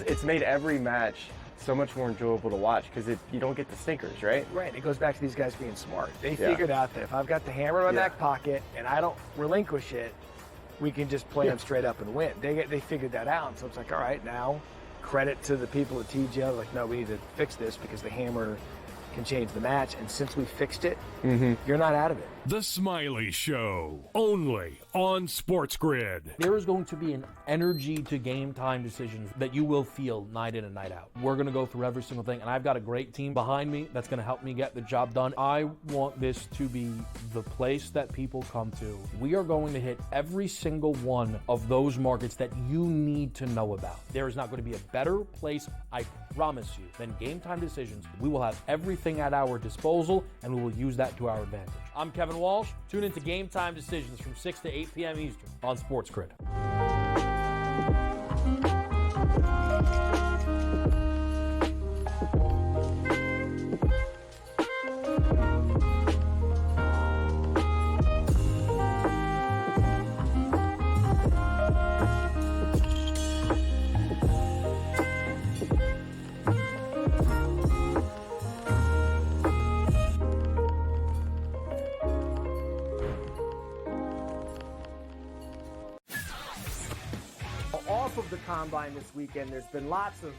it's made every match so much more enjoyable to watch because you don't get the stinkers, right? Right. It goes back to these guys being smart. They figured out that if I've got the hammer in my back pocket and I don't relinquish it, we can just play them straight up and win. They figured that out. So it's like, all right, now credit to the people at TGL. Like, no, we need to fix this because the hammer can change the match. And since we fixed it, you're not out of it. The Smiley Show, only on SportsGrid. There is going to be an energy to game time decisions that you will feel night in and night out. We're going to go through every single thing, and I've got a great team behind me that's going to help me get the job done. I want this to be the place that people come to. We are going to hit every single one of those markets that you need to know about. There is not going to be a better place, I promise you, than game time decisions. We will have everything at our disposal, and we will use that to our advantage. I'm Kevin Walsh. Tune into Game Time Decisions from 6 to 8 p.m. Eastern on SportsGrid. Off of the combine this weekend, there's been lots of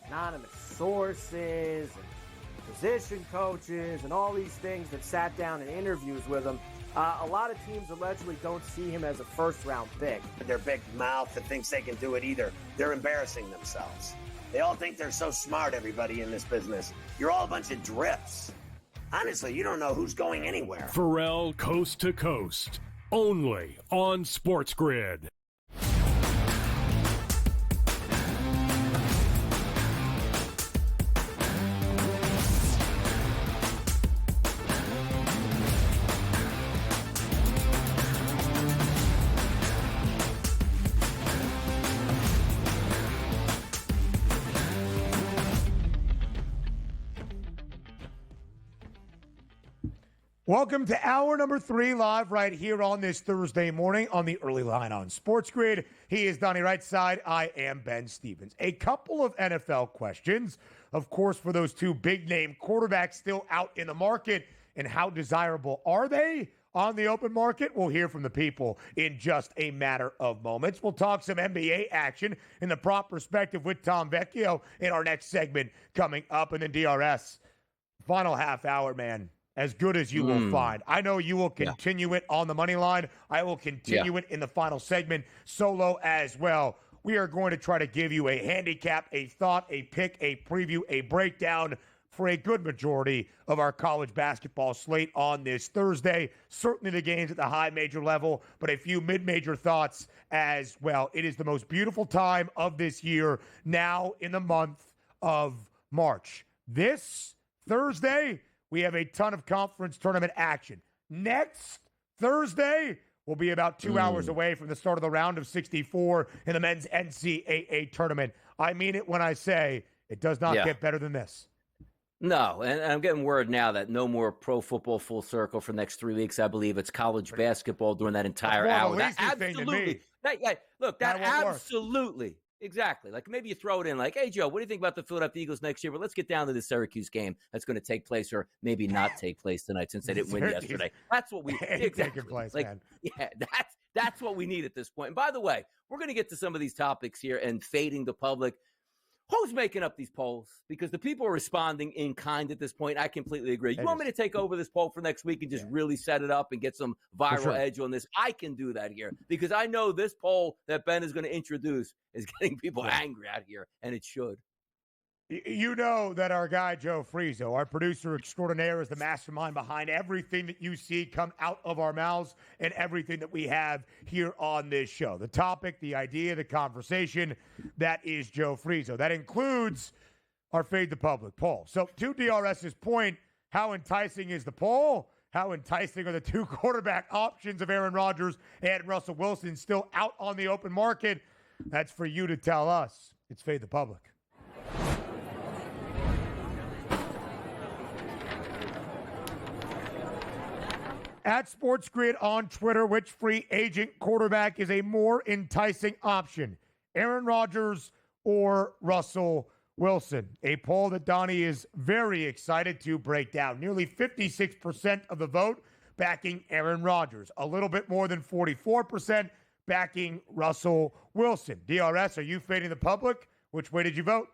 anonymous sources and position coaches and all these things that sat down in interviews with him. A lot of teams allegedly don't see him as a first-round pick. Their big mouth that thinks they can do it either. They're embarrassing themselves. They all think they're so smart, everybody in this business. You're all a bunch of drips. Honestly, you don't know who's going anywhere. Pharrell Coast to Coast, only on SportsGrid. Welcome to hour number 3 live right here on this Thursday morning on the early line on SportsGrid. He is Donnie right side. I am Ben Stevens. A couple of NFL questions, of course, for those two big-name quarterbacks still out in the market, and how desirable are they on the open market? We'll hear from the people in just a matter of moments. We'll talk some NBA action in the prop perspective with Tom Vecchio in our next segment coming up, and then DRS. Final half hour, man. As good as you will find. I know you will continue it on the money line. I will continue it in the final segment solo as well. We are going to try to give you a handicap, a thought, a pick, a preview, a breakdown for a good majority of our college basketball slate on this Thursday. Certainly the games at the high major level, but a few mid-major thoughts as well. It is the most beautiful time of this year now in the month of March. This Thursday, we have a ton of conference tournament action. Next Thursday, we'll be about 2 hours away from the start of the round of 64 in the men's NCAA tournament. I mean it when I say it does not get better than this. No, and I'm getting word now that no more pro football full circle for the next 3 weeks. I believe it's college basketball during that entire hour. That absolutely. Look, that absolutely. Exactly. Like maybe you throw it in like, hey, Joe, what do you think about the Philadelphia Eagles next year? But let's get down to the Syracuse game that's going to take place or maybe not take place tonight since they didn't win yesterday. That's what we taking place, man. Yeah, that's what we need at this point. And by the way, we're going to get to some of these topics here and fading the public. Who's making up these polls? Because the people are responding in kind at this point. I completely agree. You want me to take over this poll for next week and just really set it up and get some viral edge on this? I can do that here because I know this poll that Ben is going to introduce is getting people angry out here, and it should. You know that our guy, Joe Frizo, our producer extraordinaire, is the mastermind behind everything that you see come out of our mouths and everything that we have here on this show. The topic, the idea, the conversation, that is Joe Frizo. That includes our Fade the Public poll. So to DRS's point, how enticing is the poll? How enticing are the two quarterback options of Aaron Rodgers and Russell Wilson still out on the open market? That's for you to tell us. It's Fade the Public. At SportsGrid on Twitter, which free agent quarterback is a more enticing option? Aaron Rodgers or Russell Wilson? A poll that Donnie is very excited to break down. Nearly 56% of the vote backing Aaron Rodgers. A little bit more than 44% backing Russell Wilson. DRS, are you fading the public? Which way did you vote?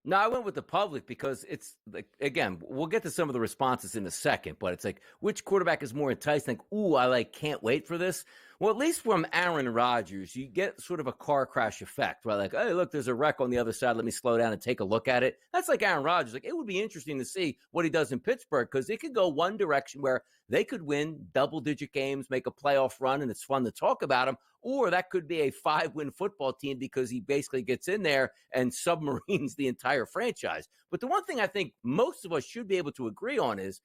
No, I went with the public because it's like, again, we'll get to some of the responses in a second, but it's like, which quarterback is more enticing? Like, ooh, I can't wait for this. Well, at least from Aaron Rodgers, you get sort of a car crash effect, right? Like, hey, look, there's a wreck on the other side. Let me slow down and take a look at it. That's like Aaron Rodgers. Like, it would be interesting to see what he does in Pittsburgh because it could go one direction where they could win double-digit games, make a playoff run, and it's fun to talk about him. Or that could be a 5-win football team because he basically gets in there and submarines the entire franchise. But the one thing I think most of us should be able to agree on is,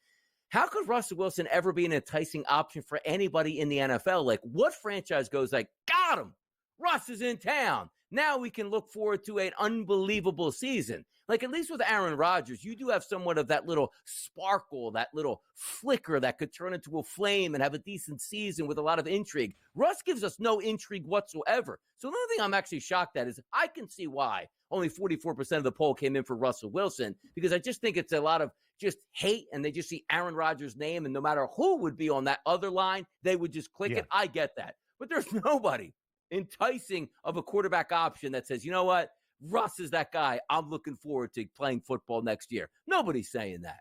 how could Russell Wilson ever be an enticing option for anybody in the NFL? Like, what franchise goes like, got him, Russ is in town. Now we can look forward to an unbelievable season. Like, at least with Aaron Rodgers, you do have somewhat of that little sparkle, that little flicker that could turn into a flame and have a decent season with a lot of intrigue. Russ gives us no intrigue whatsoever. So the only thing I'm actually shocked at is I can see why only 44% of the poll came in for Russell Wilson, because I just think it's a lot of just hate, and they just see Aaron Rodgers' name, and no matter who would be on that other line, they would just click it. I get that. But there's nobody enticing of a quarterback option that says, you know what, Russ is that guy. I'm looking forward to playing football next year. Nobody's saying that.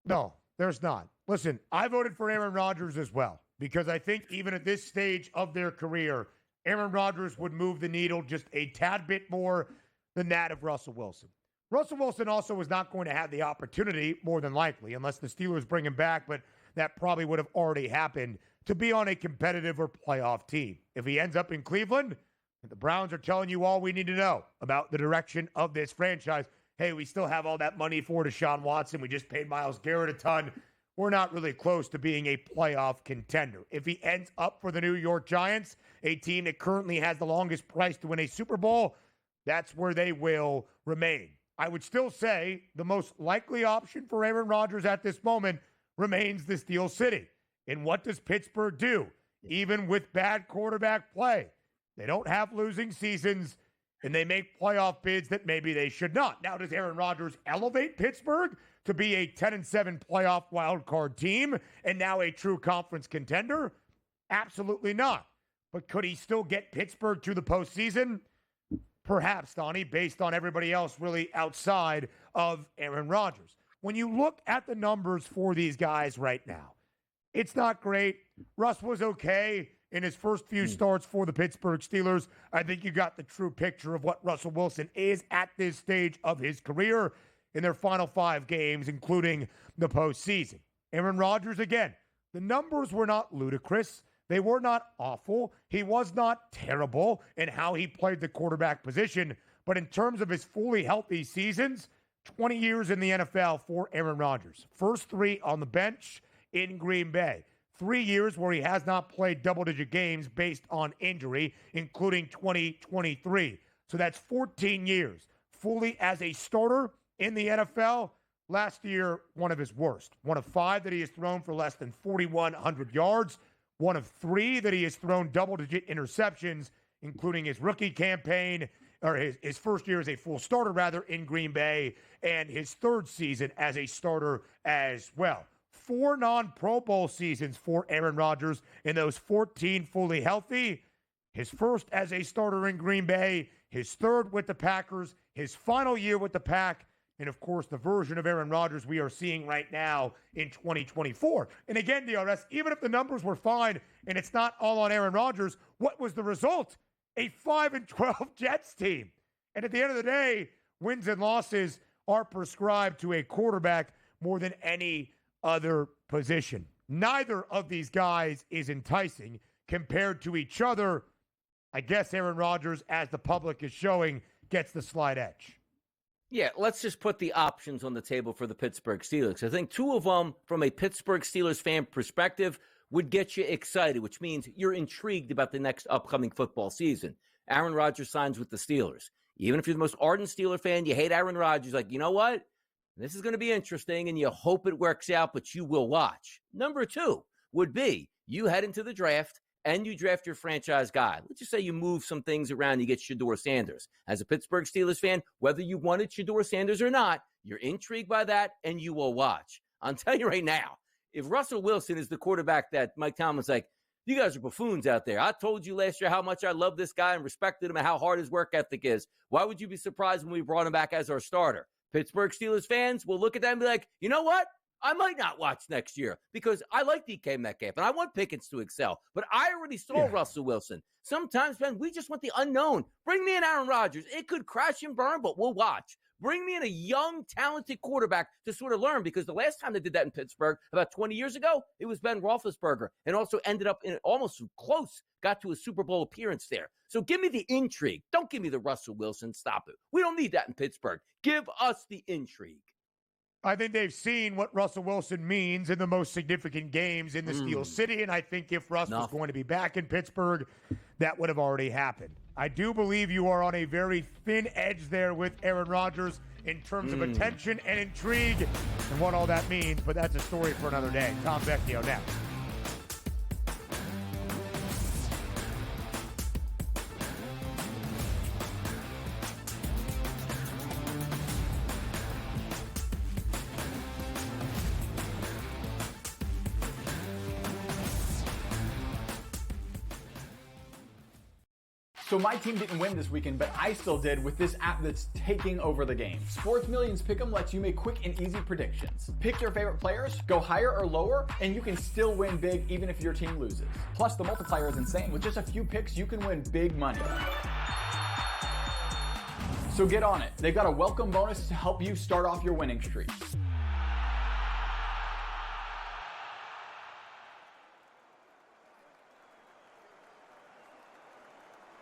No, there's not. Listen, I voted for Aaron Rodgers as well, because I think even at this stage of their career, Aaron Rodgers would move the needle just a tad bit more than that of Russell Wilson. Russell Wilson also is not going to have the opportunity, more than likely, unless the Steelers bring him back, but that probably would have already happened, to be on a competitive or playoff team. If he ends up in Cleveland, the Browns are telling you all we need to know about the direction of this franchise. Hey, we still have all that money for Deshaun Watson. We just paid Myles Garrett a ton. We're not really close to being a playoff contender. If he ends up for the New York Giants, a team that currently has the longest price to win a Super Bowl, that's where they will remain. I would still say the most likely option for Aaron Rodgers at this moment remains the Steel City. And what does Pittsburgh do? Even with bad quarterback play, they don't have losing seasons, and they make playoff bids that maybe they should not. Now, does Aaron Rodgers elevate Pittsburgh to be a 10-7 playoff wildcard team and now a true conference contender? Absolutely not. But could he still get Pittsburgh to the postseason? Perhaps, Donnie, based on everybody else really outside of Aaron Rodgers. When you look at the numbers for these guys right now, it's not great. Russ was okay in his first few starts for the Pittsburgh Steelers. I think you got the true picture of what Russell Wilson is at this stage of his career in their final 5 games, including the postseason. Aaron Rodgers, again, the numbers were not ludicrous. They were not awful. He was not terrible in how he played the quarterback position. But in terms of his fully healthy seasons, 20 years in the NFL for Aaron Rodgers. First 3 on the bench in Green Bay. 3 years where he has not played double-digit games based on injury, including 2023. So that's 14 years fully as a starter in the NFL. Last year, one of his worst. One of 5 that he has thrown for less than 4,100 yards. One of 3 that he has thrown double-digit interceptions, including his rookie campaign, or his first year as a full starter, rather, in Green Bay, and his 3rd season as a starter as well. 4 non-Pro Bowl seasons for Aaron Rodgers in those 14 fully healthy. His first as a starter in Green Bay, his 3rd with the Packers, his final year with the Pack, and of course the version of Aaron Rodgers we are seeing right now in 2024. And again, DRS, even if the numbers were fine and it's not all on Aaron Rodgers, what was the result? A 5-12 Jets team. And at the end of the day, wins and losses are prescribed to a quarterback more than any other position. Neither of these guys is enticing compared to each other. I guess Aaron Rodgers, as the public is showing, gets the slight edge. Yeah, let's just put the options on the table for the Pittsburgh Steelers. I think 2 of them, from a Pittsburgh Steelers fan perspective, would get you excited, which means you're intrigued about the next upcoming football season. Aaron Rodgers signs with the Steelers. Even if you're the most ardent Steeler fan, you hate Aaron Rodgers, like, you know what? This is going to be interesting, and you hope it works out, but you will watch. Number 2 would be you head into the draft, and you draft your franchise guy. Let's just say you move some things around, you get Shedeur Sanders. As a Pittsburgh Steelers fan, whether you wanted Shedeur Sanders or not, you're intrigued by that, and you will watch. I'm telling you right now, if Russell Wilson is the quarterback that Mike Tomlin's like, you guys are buffoons out there. I told you last year how much I love this guy and respected him and how hard his work ethic is. Why would you be surprised when we brought him back as our starter? Pittsburgh Steelers fans will look at that and be like, you know what? I might not watch next year because I like DK Metcalf and I want Pickens to excel. But I already saw Russell Wilson. Sometimes, man, we just want the unknown. Bring me in Aaron Rodgers. It could crash and burn, but we'll watch. Bring me in a young, talented quarterback to sort of learn, because the last time they did that in Pittsburgh about 20 years ago, it was Ben Roethlisberger, and also ended up in almost close, got to a Super Bowl appearance there. So give me the intrigue. Don't give me the Russell Wilson. Stop it. We don't need that in Pittsburgh. Give us the intrigue. I think they've seen what Russell Wilson means in the most significant games in the Steel City, and I think if Russ was going to be back in Pittsburgh, that would have already happened. I do believe you are on a very thin edge there with Aaron Rodgers in terms of attention and intrigue and what all that means, but that's a story for another day. Tom Vecchio next. So my team didn't win this weekend, but I still did with this app that's taking over the game. Sports Millions Pick'em lets you make quick and easy predictions. Pick your favorite players, go higher or lower, and you can still win big even if your team loses. Plus, the multiplier is insane. With just a few picks, you can win big money. So get on it. They've got a welcome bonus to help you start off your winning streak.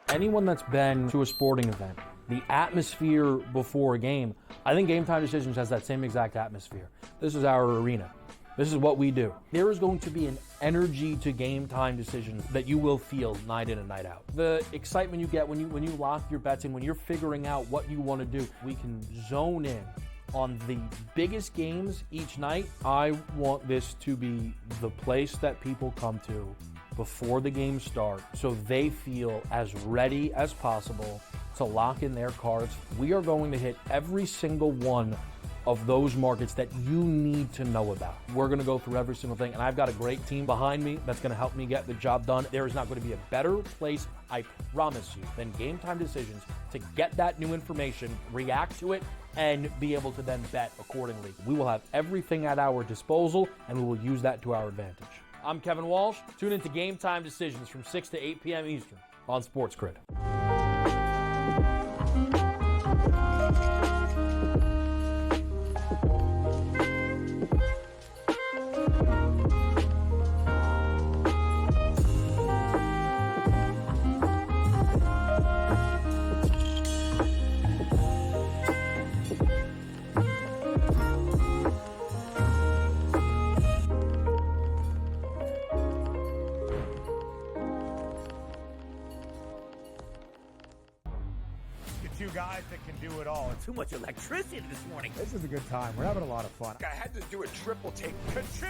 Anyone that's been to a sporting event, the atmosphere before a game, I think Game Time Decisions has that same exact atmosphere. This is our arena. This is what we do. There is going to be an energy to Game Time Decisions that you will feel night in and night out. The excitement you get when you lock your bets in, when you're figuring out what you want to do, we can zone in on the biggest games each night. I want this to be the place that people come to before the games start so they feel as ready as possible to lock in their cards. We are going to hit every single one of those markets that you need to know about. We're going to go through every single thing, and I've got a great team behind me that's going to help me get the job done. There is not going to be a better place, I promise you, than Game Time Decisions to get that new information, react to it, and be able to then bet accordingly. We will have everything at our disposal, and we will use that to our advantage. I'm Kevin Walsh. Tune into Game Time Decisions from 6 to 8 p.m. Eastern on SportsGrid. Two guys that can do it all. Too much electricity this morning. This is a good time. We're having a lot of fun. I had to do a triple take. Ka-ching!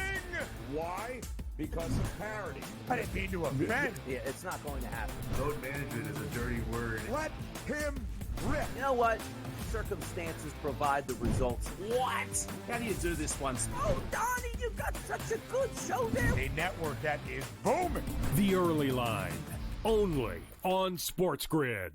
Why? Because of parity. I didn't mean to offend. Yeah, it's not going to happen. Load management is a dirty word. Let him rip. You know what? Circumstances provide the results. What? How do you do this once? Oh, Donnie, you got such a good show there. A network that is booming. The Early Line, only on SportsGrid.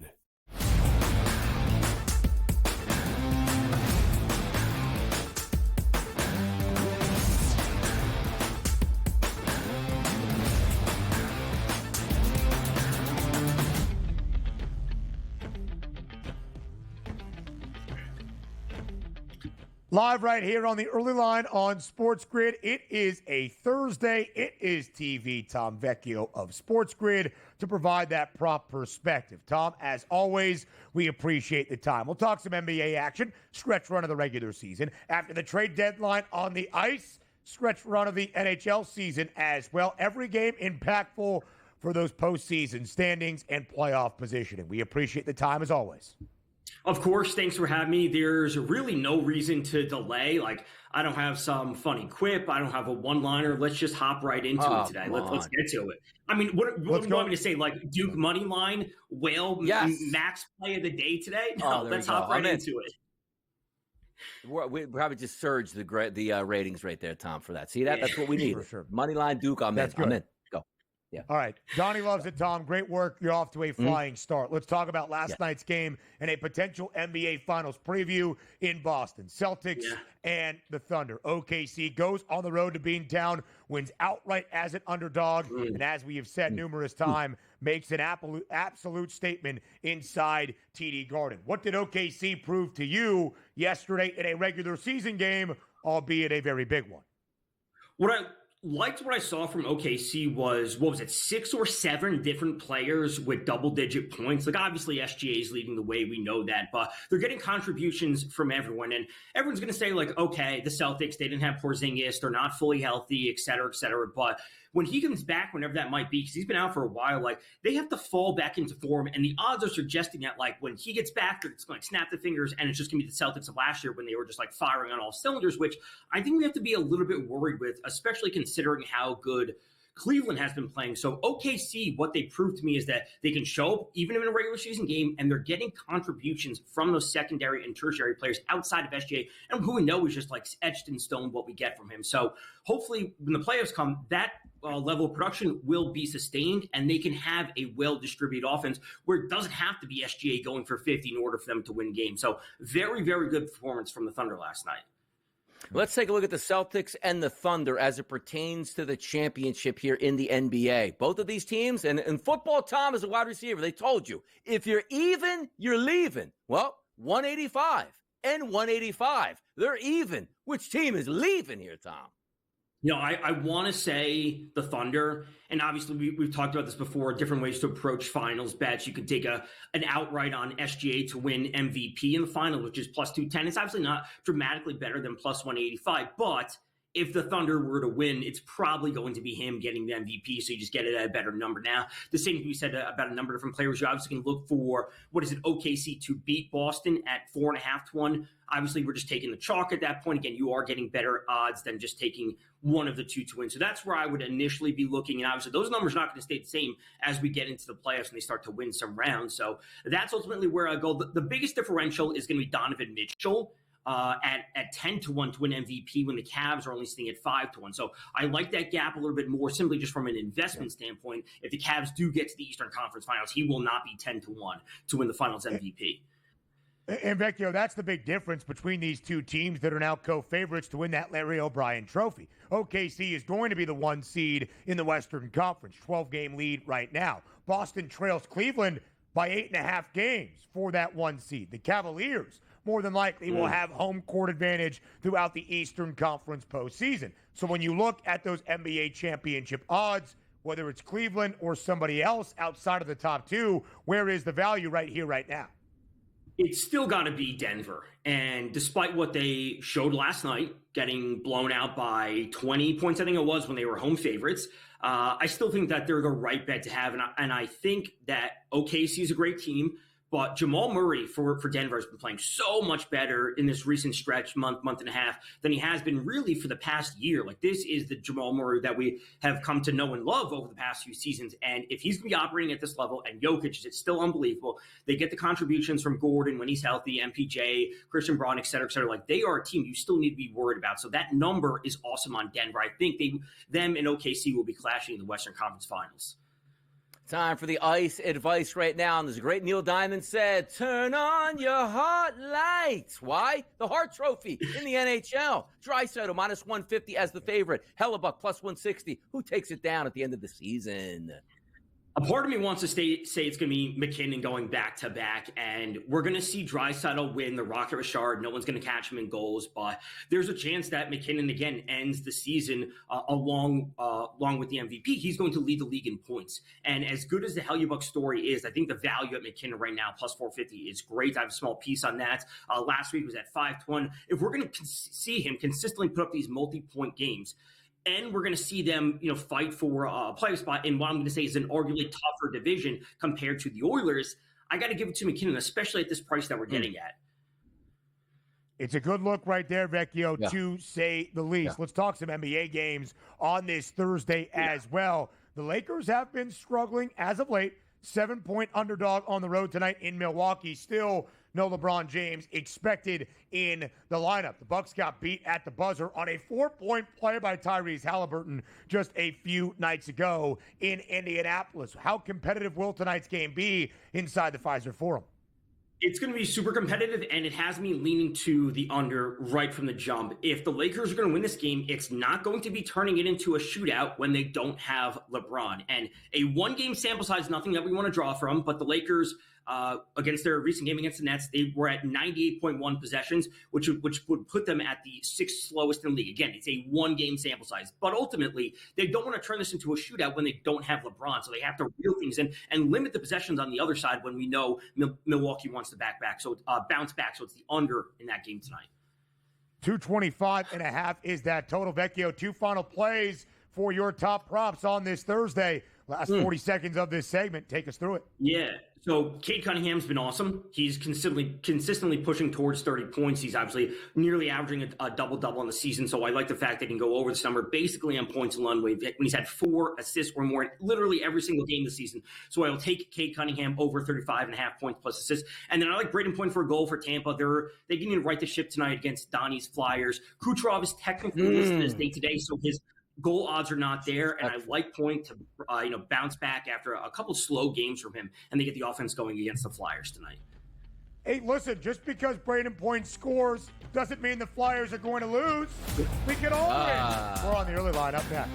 Live right here on the Early Line on SportsGrid. It is a Thursday. It is TV. Tom Vecchio of SportsGrid to provide that prompt perspective. Tom, as always, we appreciate the time. We'll talk some NBA action, stretch run of the regular season. After the trade deadline on the ice, stretch run of the NHL season as well. Every game impactful for those postseason standings and playoff positioning. We appreciate the time as always. Of course, thanks for having me. There's really no reason to delay. Like, I don't have some funny quip. I don't have a one-liner. Let's just hop right into it today. Let's get to it. I mean, what do you want me to say? Like, Duke money line, whale, max play of the day today? No, let's hop right into it. We probably just surged the ratings right there, Tom, for that. See, that's what we need. For sure. Money line Duke, I'm in. Go. Yeah. All right. Donnie loves it, Tom. Great work. You're off to a flying start. Let's talk about last night's game and a potential NBA Finals preview in Boston. Celtics and the Thunder. OKC goes on the road to Beantown, wins outright as an underdog, and as we have said numerous times, makes an absolute statement inside TD Garden. What did OKC prove to you yesterday in a regular season game, albeit a very big one? What I saw from OKC was, 6 or 7 different players with double-digit points. Like, obviously, SGA is leading the way. We know that. But they're getting contributions from everyone. And everyone's going to say, like, okay, the Celtics, they didn't have Porzingis. They're not fully healthy, et cetera, et cetera. But when he comes back, whenever that might be, because he's been out for a while, like, they have to fall back into form. And the odds are suggesting that, like, when he gets back, it's going to snap the fingers, and it's just going to be the Celtics of last year when they were just, like, firing on all cylinders, which I think we have to be a little bit worried with, especially considering how good Cleveland has been playing. So OKC, what they proved to me is that they can show up even in a regular season game, and they're getting contributions from those secondary and tertiary players outside of SGA, and who we know is just like etched in stone what we get from him. So hopefully when the playoffs come, that level of production will be sustained, and they can have a well-distributed offense where it doesn't have to be SGA going for 50 in order for them to win games. So very, very good performance from the Thunder last night. Let's take a look at the Celtics and the Thunder as it pertains to the championship here in the NBA. Both of these teams, and in football, Tom, as a wide receiver, they told you, if you're even, you're leaving. Well, 185 and 185. They're even. Which team is leaving here, Tom? You know, I want to say the Thunder, and obviously we've talked about this before, different ways to approach finals bets. You could take an outright on SGA to win MVP in the final, which is plus 210. It's obviously not dramatically better than plus 185, but if the Thunder were to win, it's probably going to be him getting the MVP, so you just get it at a better number. Now, the same can be said about a number of different players. You obviously can look for, OKC to beat Boston at 4.5 to 1. Obviously, we're just taking the chalk at that point. Again, you are getting better odds than just taking one of the two to win. So that's where I would initially be looking. And obviously, those numbers are not going to stay the same as we get into the playoffs and they start to win some rounds. So that's ultimately where I go. The biggest differential is going to be Donovan Mitchell at 10 to 1 to win MVP when the Cavs are only sitting at 5 to 1. So I like that gap a little bit more simply just from an investment standpoint. If the Cavs do get to the Eastern Conference Finals, he will not be 10 to 1 to win the Finals MVP. And Vecchio, that's the big difference between these two teams that are now co-favorites to win that Larry O'Brien trophy. OKC is going to be the 1 seed in the Western Conference, 12-game lead right now. Boston trails Cleveland by 8.5 games for that 1 seed. The Cavaliers more than likely will have home court advantage throughout the Eastern Conference postseason. So when you look at those NBA championship odds, whether it's Cleveland or somebody else outside of the top 2, where is the value right here, right now? It's still got to be Denver. And despite what they showed last night, getting blown out by 20 points, I think it was, when they were home favorites, I still think that they're the right bet to have. And I think that OKC is a great team. But Jamal Murray for Denver has been playing so much better in this recent stretch, month and a half, than he has been really for the past year. Like, this is the Jamal Murray that we have come to know and love over the past few seasons. And if he's going to be operating at this level, and Jokic is still unbelievable, they get the contributions from Gordon when he's healthy, MPJ, Christian Braun, et cetera, et cetera. Like, they are a team you still need to be worried about. So that number is awesome on Denver. I think them and OKC will be clashing in the Western Conference Finals. Time for the ice advice right now. And there's a great Neil Diamond said, turn on your heart lights. Why? The Hart Trophy in the NHL. Draisaitl minus 150 as the favorite. Hellebuck plus 160. Who takes it down at the end of the season? A part of me wants to say it's going to be McKinnon going back-to-back, and we're going to see Draisaitl win the Rocket Richard. No one's going to catch him in goals, but there's a chance that McKinnon, again, ends the season along with the MVP. He's going to lead the league in points. And as good as the Hellebuck story is, I think the value at McKinnon right now, plus 450, is great. I have a small piece on that. Last week was at 5-1. If we're going to see him consistently put up these multi-point games, and we're going to see them, fight for a playoff spot in what I'm going to say is an arguably tougher division compared to the Oilers, I got to give it to McKinnon, especially at this price that we're getting at. It's a good look right there, Vecchio, to say the least. Let's talk some NBA games on this Thursday as well. The Lakers have been struggling as of late. 7-point underdog on the road tonight in Milwaukee. Still no LeBron James expected in the lineup. The Bucks got beat at the buzzer on a 4-point play by Tyrese Halliburton just a few nights ago in Indianapolis. How competitive will tonight's game be inside the Pfizer Forum? It's going to be super competitive, and it has me leaning to the under right from the jump. If the Lakers are going to win this game, it's not going to be turning it into a shootout when they don't have LeBron. And a one-game sample size, nothing that we want to draw from, but the Lakers, against their recent game against the Nets, they were at 98.1 possessions, which would put them at the 6th slowest in the league. Again, it's a one-game sample size. But ultimately, they don't want to turn this into a shootout when they don't have LeBron, so they have to reel things in and limit the possessions on the other side when we know Milwaukee wants to bounce back. So it's the under in that game tonight. 225.5 is that total. Vecchio, 2 final plays for your top props on this Thursday. Last 40 seconds of this segment. Take us through it. Yeah. So Cade Cunningham's been awesome. He's consistently pushing towards 30 points. He's obviously nearly averaging a double-double on the season. So I like the fact that he can go over this number basically on points alone when he's had 4 assists or more in literally every single game this season. So I will take Cade Cunningham over 35.5 points plus assists. And then I like Braden Point for a goal for Tampa. They can even right the ship tonight against Donnie's Flyers. Kucherov is technically listed as day-to-day, so his goal odds are not there, and I like Point to bounce back after a couple slow games from him, and they get the offense going against the Flyers tonight. Hey, listen, just because Braden Point scores doesn't mean the Flyers are going to lose. We can all win. We're on the early line up next.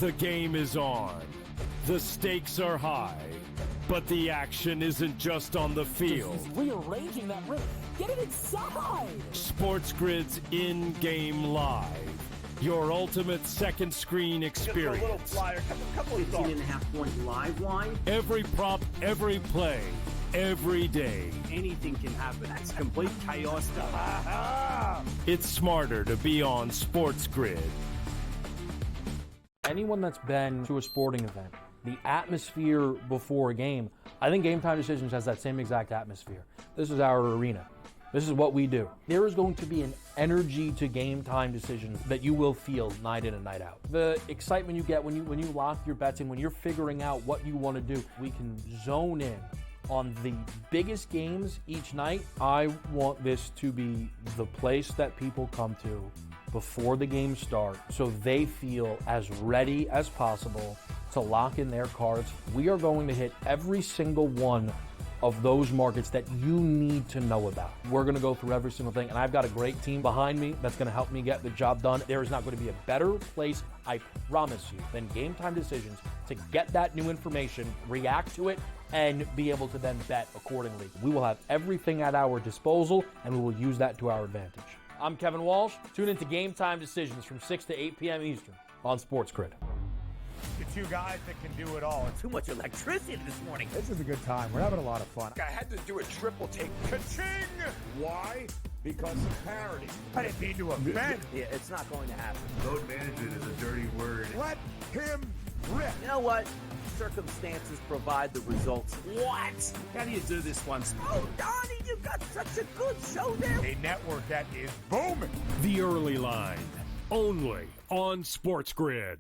The game is on. The stakes are high. But the action isn't just on the field. He's rearranging that rim. Get it inside! SportsGrid's in-game live. Your ultimate second screen experience. Just a little flyer, couple of 15.5-point live line. Every prop, every play, every day. Anything can happen. That's complete chaos. It's smarter to be on SportsGrid. Anyone that's been to a sporting event, the atmosphere before a game, I think Game Time Decisions has that same exact atmosphere. This is our arena. This is what we do. There is going to be an energy to Game Time Decisions that you will feel night in and night out. The excitement you get when you lock your bets in, when you're figuring out what you want to do, we can zone in on the biggest games each night. I want this to be the place that people come to before the games start so they feel as ready as possible to lock in their cards. We are going to hit every single one of those markets that you need to know about. We're going to go through every single thing, and I've got a great team behind me that's going to help me get the job done. There is not going to be a better place, I promise you, than Game Time Decisions to get that new information, react to it, and be able to then bet accordingly. We will have everything at our disposal, and we will use that to our advantage. I'm Kevin Walsh. Tune into Game Time Decisions from 6 to 8 p.m. Eastern on SportsGrid. The 2 guys that can do it all. Too much electricity this morning. This is a good time. We're having a lot of fun. I had to do a triple take. Ka-ching! Why? Because of parity. I didn't mean to offend. Yeah, it's not going to happen. Load management is a dirty word. Let him rip. You know what? Circumstances provide the results. What? How do you do this once? Oh, Donnie, you got such a good show there. A network that is booming. The Early Line, only on SportsGrid.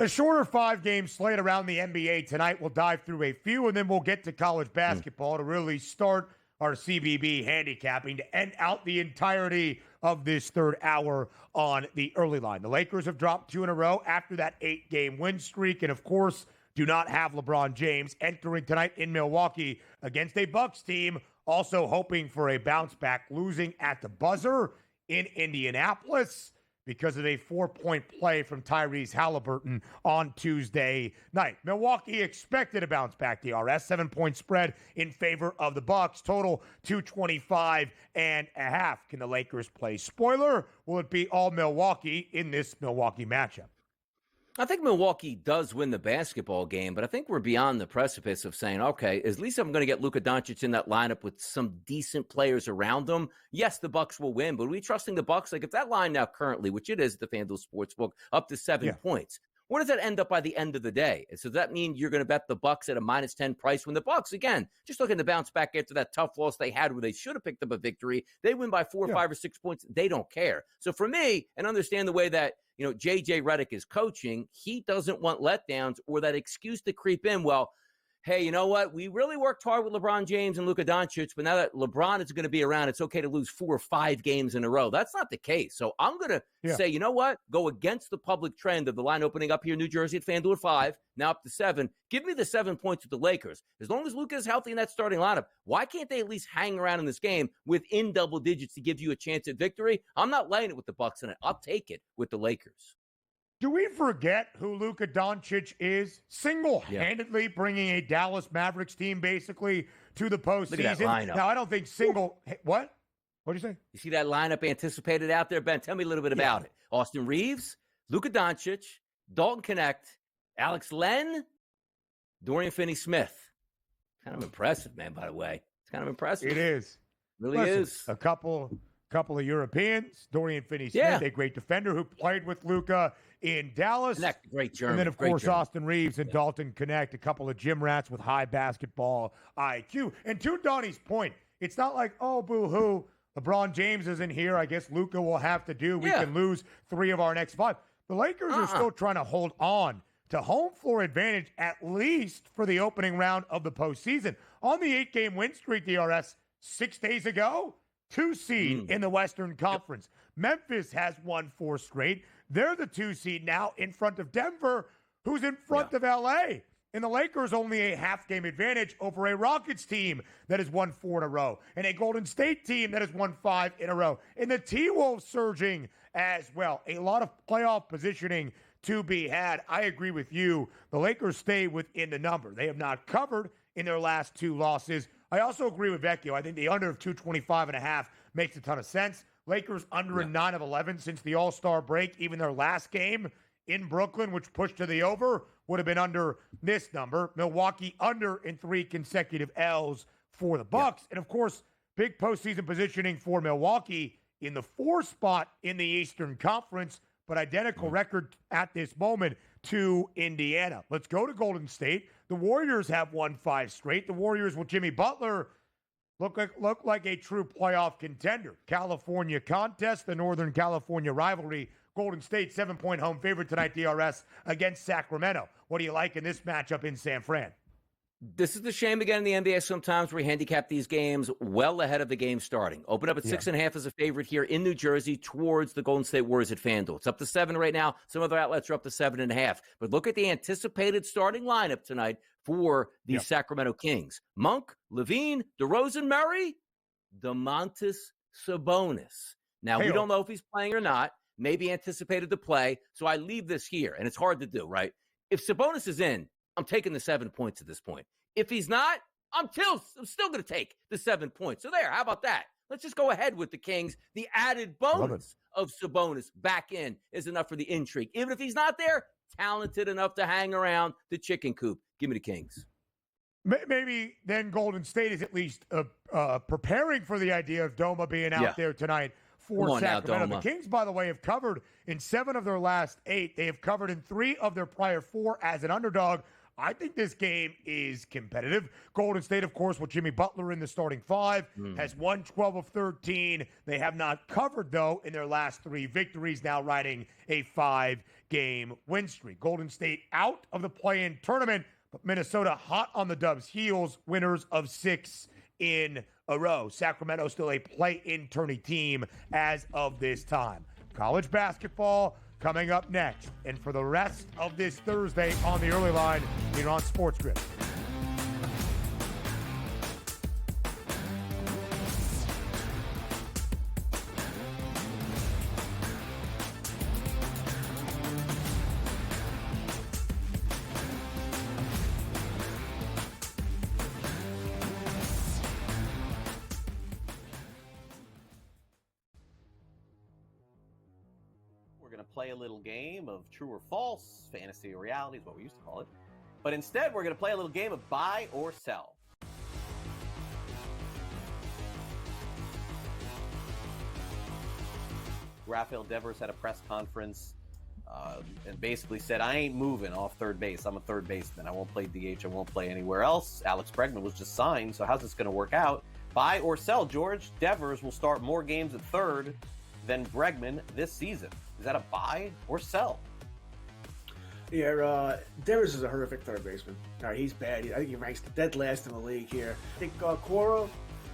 A shorter 5-game slate around the NBA tonight. We'll dive through a few, and then we'll get to college basketball to really start our CBB handicapping to end out the entirety of this third hour on the early line. The Lakers have dropped 2 in a row after that 8-game win streak, and of course, do not have LeBron James entering tonight in Milwaukee against a Bucks team also hoping for a bounce back, losing at the buzzer in Indianapolis because of a 4-point play from Tyrese Halliburton on Tuesday night. Milwaukee expected a bounce back, DRS. 7-point spread in favor of the Bucks. Total 225.5. Can the Lakers play spoiler? Will it be all Milwaukee in this Milwaukee matchup? I think Milwaukee does win the basketball game, but I think we're beyond the precipice of saying, okay, at least I'm going to get Luka Doncic in that lineup with some decent players around them. Yes, the Bucks will win, but are we trusting the Bucks? Like if that line now currently, which it is at the FanDuel Sportsbook, up to 7 points, where does that end up by the end of the day? And so does that mean you're going to bet the Bucks at a -10 price when the Bucks, again, just looking to bounce back after that tough loss they had where they should have picked up a victory. They win by 4, 5, or 6 points. They don't care. So for me, and understand the way that, JJ Redick is coaching, he doesn't want letdowns or that excuse to creep in. Well, hey, you know what? We really worked hard with LeBron James and Luka Doncic, but now that LeBron is going to be around, it's okay to lose 4 or 5 games in a row. That's not the case. So I'm going to say, you know what? Go against the public trend of the line opening up here in New Jersey at FanDuel at 5, now up to 7. Give me the 7 points with the Lakers. As long as Luka is healthy in that starting lineup, why can't they at least hang around in this game within double digits to give you a chance at victory? I'm not laying it with the Bucks in it. I'll take it with the Lakers. Do we forget who Luka Doncic is? Single-handedly bringing a Dallas Mavericks team basically to the postseason. Look at that lineup. Now, I don't think What? What'd you say? You see that lineup anticipated out there, Ben? Tell me a little bit about it. Austin Reeves, Luka Doncic, Dalton Connect, Alex Len, Dorian Finney-Smith. Kind of impressive, man, by the way. It's kind of impressive. It is. Really Listen, is. A couple of Europeans. Dorian Finney-Smith, a great defender who played with Luka in Dallas. Connect, great German. And then, of course, Austin Reeves and Dalton Connect, a couple of gym rats with high basketball IQ. And to Donnie's point, it's not like, oh, boo-hoo, LeBron James isn't here. I guess Luka will have to do. We can lose 3 of our next 5. The Lakers are still trying to hold on to home floor advantage at least for the opening round of the postseason. On the 8-game win streak, DRS, 6 days ago, 2 seed in the Western Conference. Memphis has won 4 straight. They're the 2 seed now in front of Denver, who's in front of LA. And the Lakers only a half-game advantage over a Rockets team that has won 4 in a row, and a Golden State team that has won 5 in a row. And the T-Wolves surging as well. A lot of playoff positioning to be had. I agree with you. The Lakers stay within the number. They have not covered in their last 2 losses. I also agree with Vecchio. I think the under of 225.5 makes a ton of sense. Lakers under a 9 of 11 since the All-Star break. Even their last game in Brooklyn, which pushed to the over, would have been under this number. Milwaukee under in 3 consecutive L's for the Bucks. And, of course, big postseason positioning for Milwaukee in the 4 spot in the Eastern Conference, but identical record at this moment to Indiana. Let's go to Golden State. The Warriors have won 5 straight. The Warriors with Jimmy Butler look like a true playoff contender. California contest, the Northern California rivalry. Golden State 7-point home favorite tonight, DRS, against Sacramento. What do you like in this matchup in San Fran? This is the shame again in the NBA sometimes we handicap these games well ahead of the game starting. Open up at 6.5 as a favorite here in New Jersey towards the Golden State Warriors at FanDuel. It's up to 7 right now. Some other outlets are up to 7.5. But look at the anticipated starting lineup tonight for the Sacramento Kings. Monk, Levine, DeRozan, Murray, Domantas Sabonis. Now, we don't know if he's playing or not. Maybe anticipated to play. So I leave this here, and it's hard to do, right? If Sabonis is in, I'm taking the 7 points at this point. If he's not, I'm still going to take the 7 points. So there, how about that? Let's just go ahead with the Kings. The added bonus of Sabonis back in is enough for the intrigue. Even if he's not there, talented enough to hang around the chicken coop. Give me the Kings. Maybe then Golden State is at least preparing for the idea of Doma being out there tonight for Sacramento. The Kings, by the way, have covered in 7 of their last 8. They have covered in 3 of their prior 4 as an underdog. I think this game is competitive. Golden State, of course, with Jimmy Butler in the starting 5, has won 12 of 13. They have not covered, though, in their last 3 victories, now riding a 5-game win streak. Golden State out of the play-in tournament, but Minnesota hot on the Dubs' heels, winners of 6 in a row. Sacramento still a play-in tourney team as of this time. College basketball coming up next. And for the rest of this Thursday on the early line here on SportsGrid. We're going to play a little game of true or false, fantasy or reality is what we used to call it. But instead, we're going to play a little game of buy or sell. Rafael Devers had a press conference and basically said, I ain't moving off third base. I'm a third baseman. I won't play DH. I won't play anywhere else. Alex Bregman was just signed, so how's this going to work out? Buy or sell, George? Devers will start more games at third than Bregman this season. Is that a buy or sell? Yeah, Devers is a horrific third baseman. All right, he's bad. I think he ranks dead last in the league here. I think Cora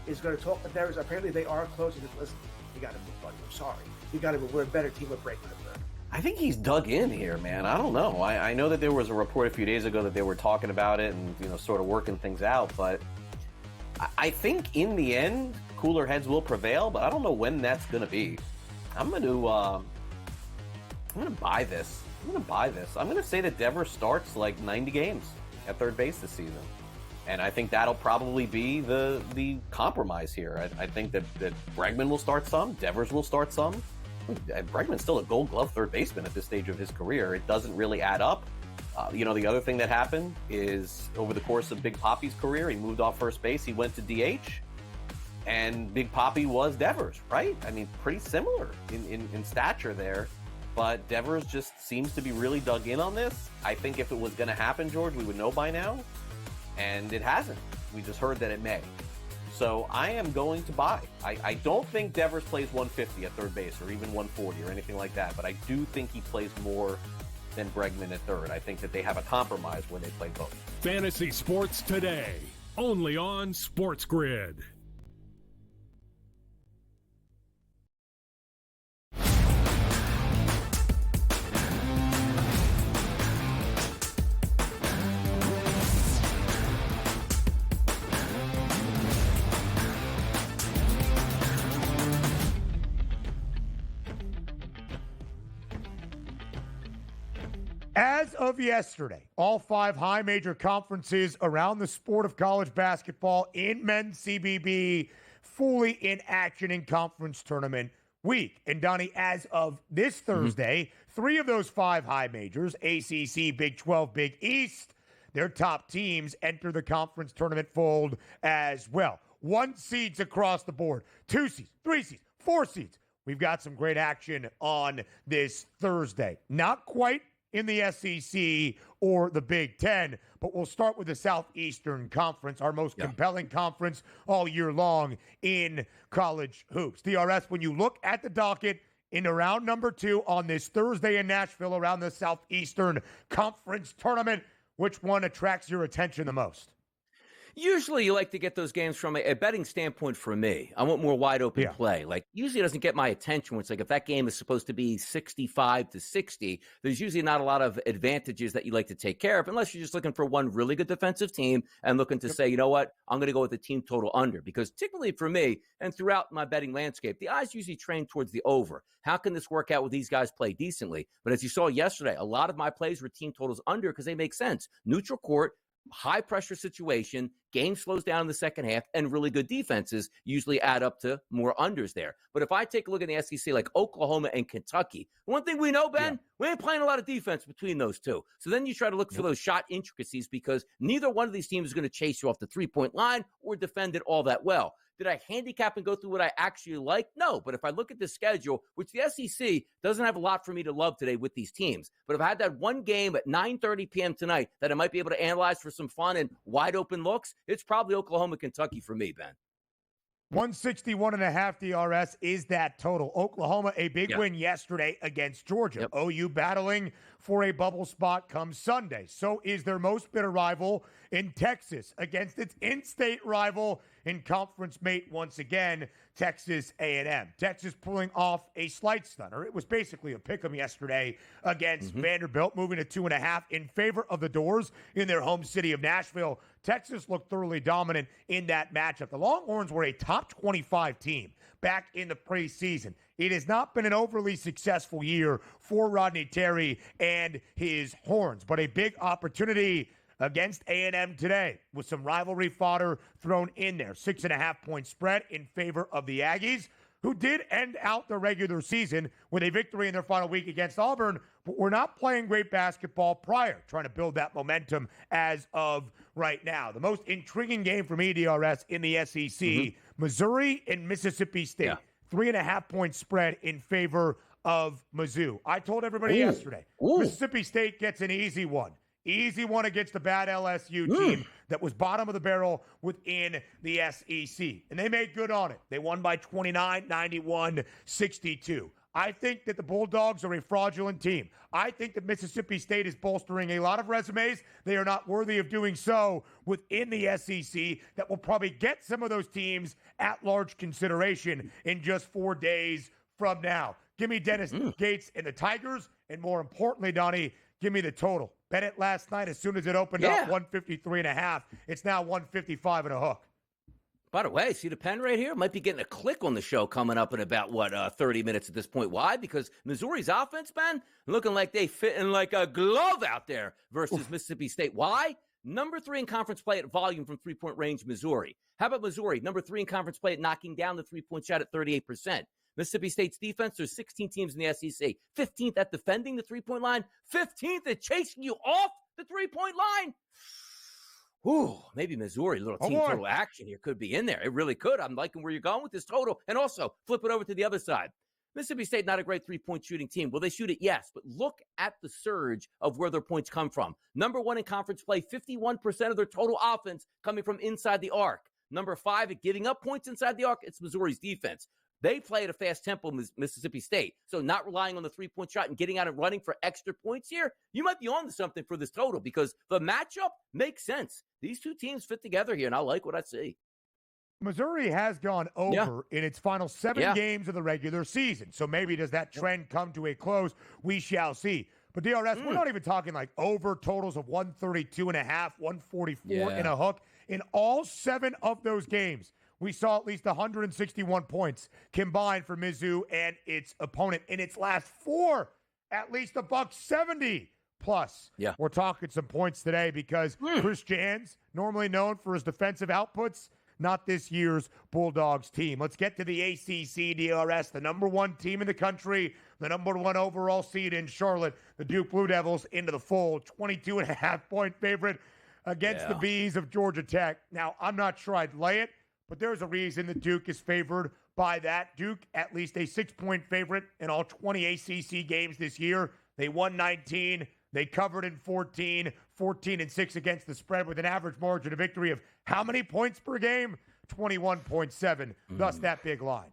is going to talk with Devers. Apparently, they are close. He said, listen, you got to move, buddy. I'm sorry. You got to move. We're a better team with Bregman at third. I think he's dug in here, man. I don't know. I know that there was a report a few days ago that they were talking about it and, sort of working things out. But I think in the end, cooler heads will prevail. But I don't know when that's going to be. I'm going to buy this. I'm going to say that Devers starts like 90 games at third base this season. And I think that'll probably be the compromise here. I think that Bregman will start some. Devers will start some. Bregman's still a Gold Glove third baseman at this stage of his career. It doesn't really add up. The other thing that happened is over the course of Big Papi's career, he moved off first base. He went to DH. And Big Papi was Devers, right? I mean, pretty similar in stature there. But Devers just seems to be really dug in on this. I think if it was going to happen, George, we would know by now. And it hasn't. We just heard that it may. So I am going to buy. I don't think Devers plays 150 at third base or even 140 or anything like that. But I do think he plays more than Bregman at third. I think that they have a compromise where they play both. Fantasy Sports Today, only on SportsGrid. As of yesterday, all 5 high major conferences around the sport of college basketball in men's CBB fully in action in conference tournament week. And Donnie, as of this Thursday, 3 of those 5 high majors, ACC, Big 12, Big East, their top teams enter the conference tournament fold as well. 1 seeds across the board, 2 seeds, 3 seeds, 4 seeds. We've got some great action on this Thursday. Not quite in the SEC or the Big Ten, but we'll start with the Southeastern Conference, our most compelling conference all year long in college hoops. DRS, when you look at the docket in round number 2 on this Thursday in Nashville around the Southeastern Conference tournament, which one attracts your attention the most? Usually you like to get those games from a betting standpoint for me. I want more wide open play. Like usually it doesn't get my attention when it's like if that game is supposed to be 65-60, there's usually not a lot of advantages that you like to take care of unless you're just looking for one really good defensive team and looking to say, you know what, I'm going to go with the team total under. Because typically for me and throughout my betting landscape, the eyes usually train towards the over. How can this work out with these guys play decently? But as you saw yesterday, a lot of my plays were team totals under because they make sense. Neutral court, high pressure situation, game slows down in the second half, and really good defenses usually add up to more unders there. But if I take a look at the SEC, like Oklahoma and Kentucky, one thing we know, Ben, we ain't playing a lot of defense between those two. So then you try to look for those shot intricacies because neither one of these teams is going to chase you off the three-point line or defend it all that well. Did I handicap and go through what I actually like? No, but if I look at the schedule, which the SEC doesn't have a lot for me to love today with these teams, but if I had that one game at 9:30 p.m. tonight that I might be able to analyze for some fun and wide open looks, it's probably Oklahoma, Kentucky for me, Ben. 161.5 DRS is that total. Oklahoma, a big win yesterday against Georgia. OU battling for a bubble spot come Sunday. So is their most bitter rival in Texas against its in-state rival in conference mate once again, Texas A&M. Texas pulling off a slight stunner. It was basically a pick-em yesterday against Vanderbilt, moving to 2.5 in favor of the Doors in their home city of Nashville. Texas looked thoroughly dominant in that matchup. The Longhorns were a top 25 team back in the preseason. It has not been an overly successful year for Rodney Terry and his Horns, but a big opportunity against A&M today with some rivalry fodder thrown in there. 6.5-point spread in favor of the Aggies, who did end out the regular season with a victory in their final week against Auburn, but were not playing great basketball prior, trying to build that momentum as of right now. The most intriguing game for me, DRS, in the SEC, Missouri and Mississippi State. Yeah. 3.5-point spread in favor of Mizzou. I told everybody yesterday, Mississippi State gets an easy one. Easy one against the bad LSU team that was bottom of the barrel within the SEC. And they made good on it. They won by 29, 91, 62. I think that the Bulldogs are a fraudulent team. I think that Mississippi State is bolstering a lot of resumes. They are not worthy of doing so within the SEC. That will probably get some of those teams at large consideration in just 4 days from now. Give me Dennis Gates and the Tigers. And more importantly, Donnie, give me the total. Bet it last night as soon as it opened up, 153.5. It's now 155 and a hook. By the way, see the pen right here? Might be getting a click on the show coming up in about, 30 minutes at this point. Why? Because Missouri's offense, man, looking like they fit in like a glove out there versus Mississippi State. Why? Number 3 in conference play at volume from three-point range, Missouri. How about Missouri? Number 3 in conference play at knocking down the three-point shot at 38%. Mississippi State's defense, there's 16 teams in the SEC. 15th at defending the three-point line. 15th at chasing you off the three-point line. Ooh, maybe Missouri, little team total action here could be in there. It really could. I'm liking where you're going with this total. And also, flip it over to the other side. Mississippi State, not a great three-point shooting team. Will they shoot it? Yes. But look at the surge of where their points come from. Number 1 in conference play, 51% of their total offense coming from inside the arc. Number 5 at giving up points inside the arc, it's Missouri's defense. They play at a fast tempo, Mississippi State. So not relying on the three-point shot and getting out and running for extra points here, you might be on to something for this total because the matchup makes sense. These two teams fit together here, and I like what I see. Missouri has gone over in its final 7 games of the regular season. So maybe does that trend come to a close? We shall see. But DRS, we're not even talking like over totals of 132.5, 144 and a hook. In all 7 of those games, we saw at least 161 points combined for Mizzou and its opponent. In its last 4, at least $170 plus. Yeah. We're talking some points today because Chris Jans, normally known for his defensive outputs, not this year's Bulldogs team. Let's get to the ACC, DRS, the number 1 team in the country, the number 1 overall seed in Charlotte, the Duke Blue Devils into the fold, 22.5-point favorite against the Bees of Georgia Tech. Now, I'm not sure I'd lay it, but there's a reason that Duke is favored by that. Duke, at least a 6-point favorite in all 20 ACC games this year. They won 19. They covered in 14, 14-6 against the spread with an average margin of victory of how many points per game? 21.7, thus that big line.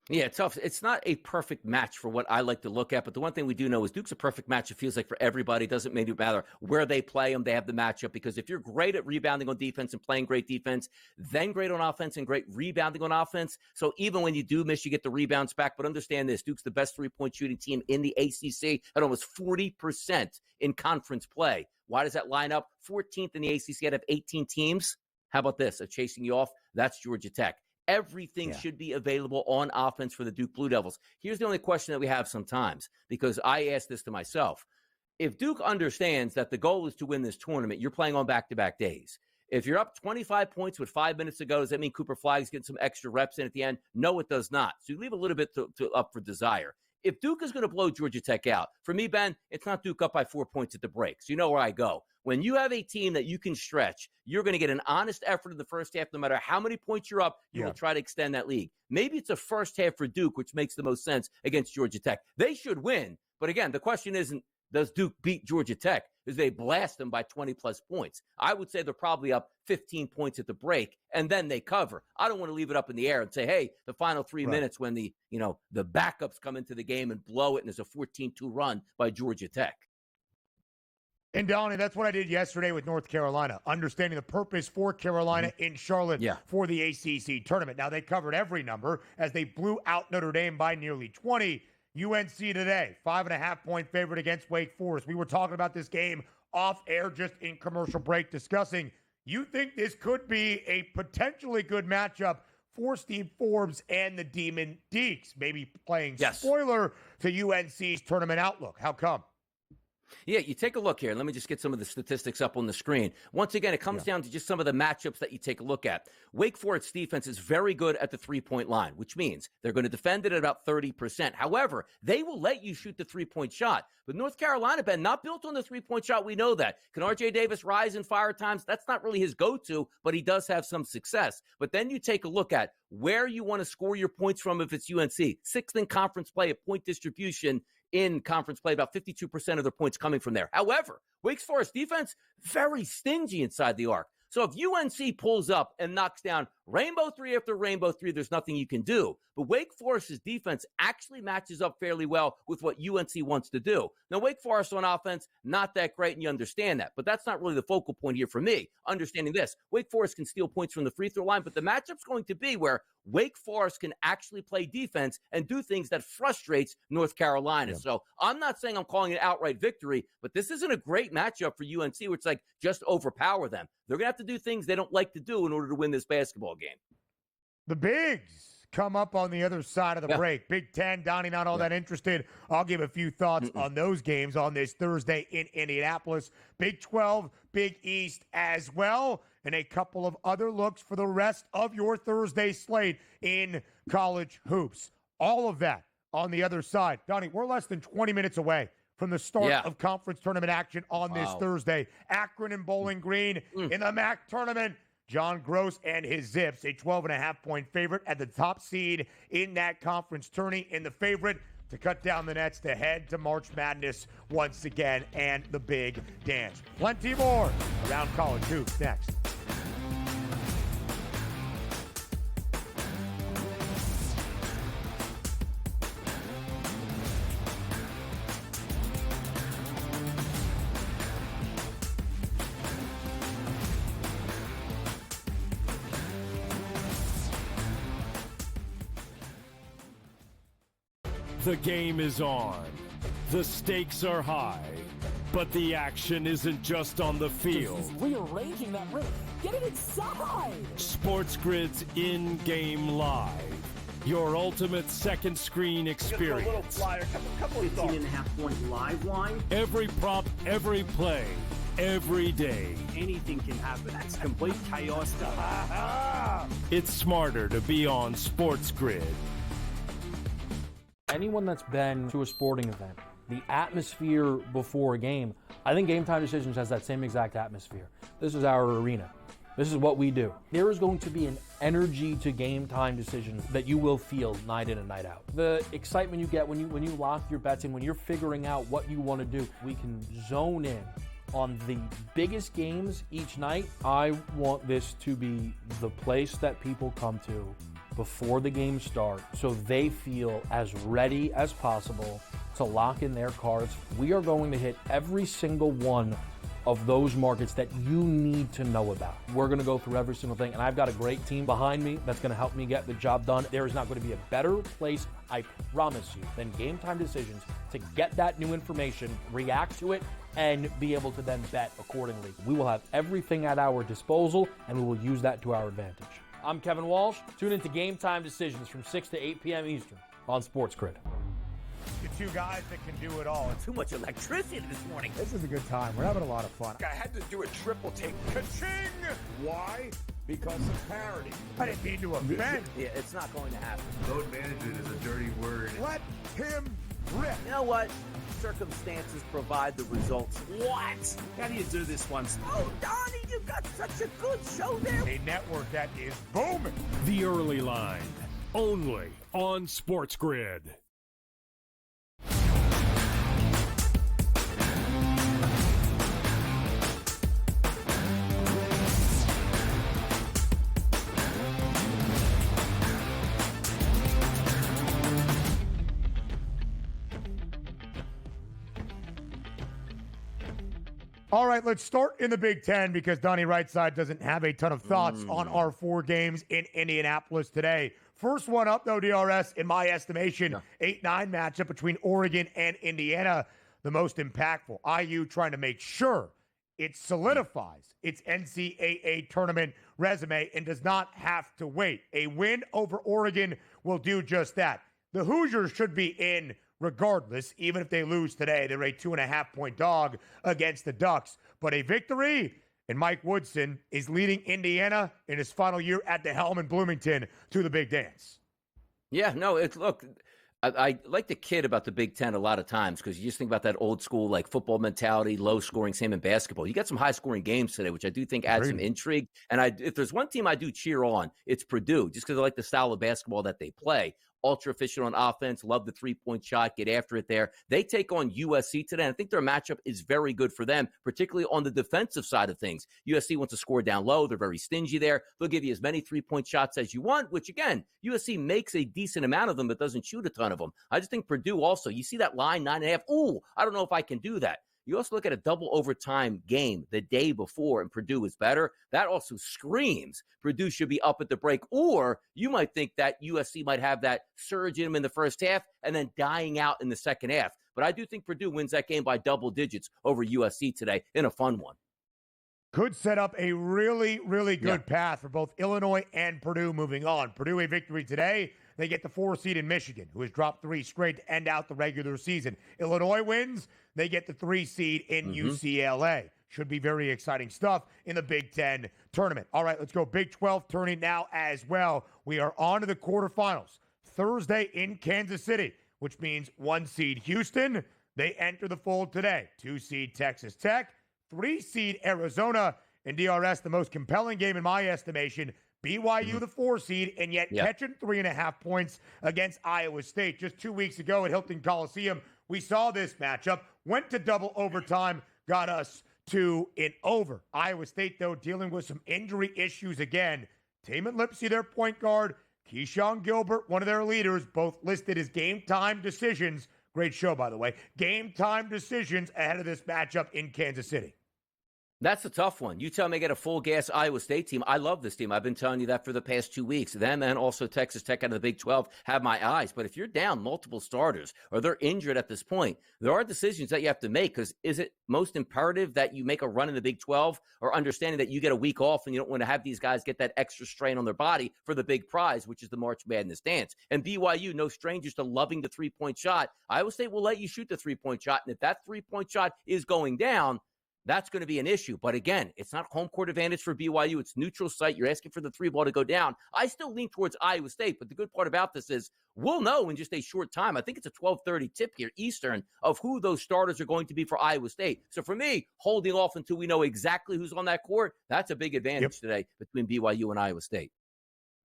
Yeah, tough. It's not a perfect match for what I like to look at, but the one thing we do know is Duke's a perfect match, it feels like, for everybody. It doesn't really matter where they play them. They have the matchup because if you're great at rebounding on defense and playing great defense, then great on offense and great rebounding on offense. So even when you do miss, you get the rebounds back. But understand this, Duke's the best three-point shooting team in the ACC at almost 40% in conference play. Why does that line up? 14th in the ACC out of 18 teams. How about this? Chasing you off, that's Georgia Tech. Everything should be available on offense for the Duke Blue Devils. Here's the only question that we have sometimes, because I ask this to myself. If Duke understands that the goal is to win this tournament, you're playing on back-to-back days. If you're up 25 points with 5 minutes to go, does that mean Cooper Flagg's getting some extra reps in at the end? No, it does not. So you leave a little bit to up for desire. If Duke is going to blow Georgia Tech out, for me, Ben, it's not Duke up by 4 points at the break. So you know where I go. When you have a team that you can stretch, you're going to get an honest effort in the first half. No matter how many points you're up, you will try to extend that lead. Maybe it's a first half for Duke, which makes the most sense against Georgia Tech. They should win. But again, the question isn't, does Duke beat Georgia Tech? Is they blast them by 20-plus points. I would say they're probably up 15 points at the break, and then they cover. I don't want to leave it up in the air and say, hey, the final 3 minutes when the backups come into the game and blow it, and there's a 14-2 run by Georgia Tech. And, Donnie, that's what I did yesterday with North Carolina, understanding the purpose for Carolina in Charlotte for the ACC tournament. Now, they covered every number as they blew out Notre Dame by nearly 20. UNC today, 5.5-point favorite against Wake Forest. We were talking about this game off air just in commercial break discussing. You think this could be a potentially good matchup for Steve Forbes and the Demon Deeks, maybe playing spoiler to UNC's tournament outlook. How come? Yeah, you take a look here. Let me just get some of the statistics up on the screen. Once again, it comes down to just some of the matchups that you take a look at. Wake Forest defense is very good at the three-point line, which means they're going to defend it at about 30%. However, they will let you shoot the three-point shot. But North Carolina, Ben, not built on the three-point shot. We know that. Can R.J. Davis rise in fire times? That's not really his go-to, but he does have some success. But then you take a look at where you want to score your points from if it's UNC. Sixth in conference play at point distribution in conference play, about 52% of their points coming from there. However, Wake Forest defense, very stingy inside the arc. So if UNC pulls up and knocks down rainbow three after rainbow three, there's nothing you can do. But Wake Forest's defense actually matches up fairly well with what UNC wants to do. Now, Wake Forest on offense, not that great, and you understand that. But that's not really the focal point here for me. Understanding this, Wake Forest can steal points from the free throw line, but the matchup's going to be where Wake Forest can actually play defense and do things that frustrates North Carolina. So I'm not saying I'm calling it outright victory, but this isn't a great matchup for UNC where it's like just overpower them. They're going to have to do things they don't like to do in order to win this basketball game. The bigs come up on the other side of the break. Big Ten, Donnie, not all that interested. I'll give a few thoughts on those games on this Thursday in Indianapolis. Big 12, Big East as well, and a couple of other looks for the rest of your Thursday slate in college hoops. All of that on the other side. Donnie, we're less than 20 minutes away from the start of conference tournament action on this Thursday. Akron and Bowling Green in the MAC tournament. John Gross and his Zips, a 12.5-point favorite at the top seed in that conference tourney, and the favorite to cut down the nets to head to March Madness once again and the big dance. Plenty more around college hoops next. The game is on. The stakes are high. But the action isn't just on the field. He's rearranging that rim. Get it inside! SportsGrid's in-game live. Your ultimate second screen experience. Just a little flyer, couple of thoughts. 18.5-point live line. Every prop, every play, every day. Anything can happen. That's complete chaos. It's smarter to be on SportsGrid. Anyone that's been to a sporting event, the atmosphere before a game, I think Game Time Decisions has that same exact atmosphere. This is our arena. This is what we do. There is going to be an energy to Game Time Decisions that you will feel night in and night out. The excitement you get when you lock your bets in, when you're figuring out what you want to do, we can zone in on the biggest games each night. I want this to be the place that people come to before the game starts so they feel as ready as possible to lock in their cards. We are going to hit every single one of those markets that you need to know about. We're going to go through every single thing, and I've got a great team behind me that's going to help me get the job done. There is not going to be a better place, I promise you, than Game Time Decisions to get that new information, react to it, and be able to then bet accordingly. We will have everything at our disposal, and we will use that to our advantage. I'm Kevin Walsh. Tune into Game Time Decisions from 6 to 8 p.m. Eastern on SportsGrid. The two guys that can do it all. Too much electricity this morning. This is a good time. We're having a lot of fun. I had to do a triple take. Ka-ching! Why? Because of parity. I didn't mean to offend. Yeah, it's not going to happen. Load management is a dirty word. Let him rip. You know what? Circumstances provide the results. What? How do you do this one? Oh, Donnie, you got such a good show there. A network that is booming. The Early Line, only on SportsGrid. All right, let's start in the Big Ten because Donnie Rightside doesn't have a ton of thoughts on our four games in Indianapolis today. First one up, though, DRS, in my estimation, 8-9 matchup between Oregon and Indiana, the most impactful. IU trying to make sure it solidifies its NCAA tournament resume and does not have to wait. A win over Oregon will do just that. The Hoosiers should be in regardless. Even if they lose today, they're a 2.5-point dog against the Ducks. But a victory, and Mike Woodson is leading Indiana in his final year at the helm in Bloomington to the big dance. Yeah, no, look, I like to kid about the Big Ten a lot of times because you just think about that old school like football mentality, low scoring, same in basketball. You got some high scoring games today, which I do think adds some intrigue. And if there's one team I do cheer on, it's Purdue, just because I like the style of basketball that they play. Ultra efficient on offense, love the three-point shot, get after it there. They take on USC today, and I think their matchup is very good for them, particularly on the defensive side of things. USC wants to score down low. They're very stingy there. They'll give you as many three-point shots as you want, which, again, USC makes a decent amount of them but doesn't shoot a ton of them. I just think Purdue also, you see that line, 9.5. Ooh, I don't know if I can do that. You also look at a double overtime game the day before, and Purdue is better. That also screams Purdue should be up at the break. Or you might think that USC might have that surge in them in the first half and then dying out in the second half. But I do think Purdue wins that game by double digits over USC today in a fun one. Could set up a really, really good path for both Illinois and Purdue moving on. Purdue a victory today. They get the 4 seed in Michigan, who has dropped 3 straight to end out the regular season. Illinois wins. They get the 3 seed in UCLA. Should be very exciting stuff in the Big Ten tournament. All right, let's go Big 12 tourney now as well. We are on to the quarterfinals. Thursday in Kansas City, which means 1 seed Houston. They enter the fold today. 2 seed Texas Tech. 3 seed Arizona. And DRS, the most compelling game in my estimation, BYU, the 4 seed, and yet catching 3.5 points against Iowa State. Just 2 weeks ago at Hilton Coliseum, we saw this matchup, went to double overtime, got us to an over. Iowa State, though, dealing with some injury issues again. Taman Lipsey, their point guard, Keyshawn Gilbert, one of their leaders, both listed as game time decisions. Great show, by the way. Game time decisions ahead of this matchup in Kansas City. That's a tough one. You tell me I get a full gas Iowa State team. I love this team. I've been telling you that for the past 2 weeks. Them and also Texas Tech out of the Big 12 have my eyes. But if you're down multiple starters or they're injured at this point, there are decisions that you have to make, because is it most imperative that you make a run in the Big 12, or understanding that you get a week off and you don't want to have these guys get that extra strain on their body for the big prize, which is the March Madness dance? And BYU, no strangers to loving the three-point shot. Iowa State will let you shoot the three-point shot. And if that three-point shot is going down, that's going to be an issue. But again, it's not home court advantage for BYU. It's neutral site. You're asking for the 3-ball to go down. I still lean towards Iowa State, but the good part about this is we'll know in just a short time. I think it's a 12:30 tip here, Eastern, of who those starters are going to be for Iowa State. So for me, holding off until we know exactly who's on that court, that's a big advantage today between BYU and Iowa State.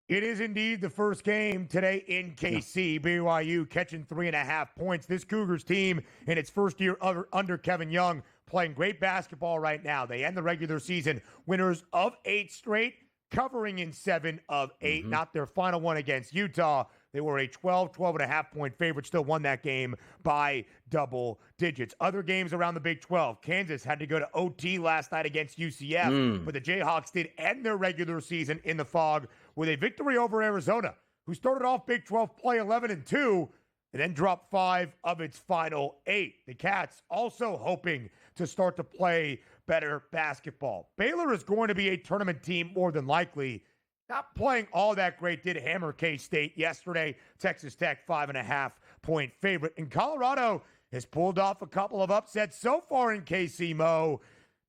It is indeed the first game today in KC. BYU catching 3.5 points. This Cougars team in its first year under Kevin Young playing great basketball right now. They end the regular season winners of 8 straight, covering in 7 of 8. Not their final one against Utah. They were a 12.5 point favorite, still won that game by double digits. Other games around the Big 12. Kansas had to go to OT last night against UCF, but the Jayhawks did end their regular season in the fog with a victory over Arizona, who started off Big 12 play 11-2 and then dropped 5 of its final 8. The Cats also hoping to start to play better basketball. Baylor is going to be a tournament team more than likely. Not playing all that great, did hammer K-State yesterday. Texas Tech 5.5 point favorite. And Colorado has pulled off a couple of upsets so far in KC, Mo.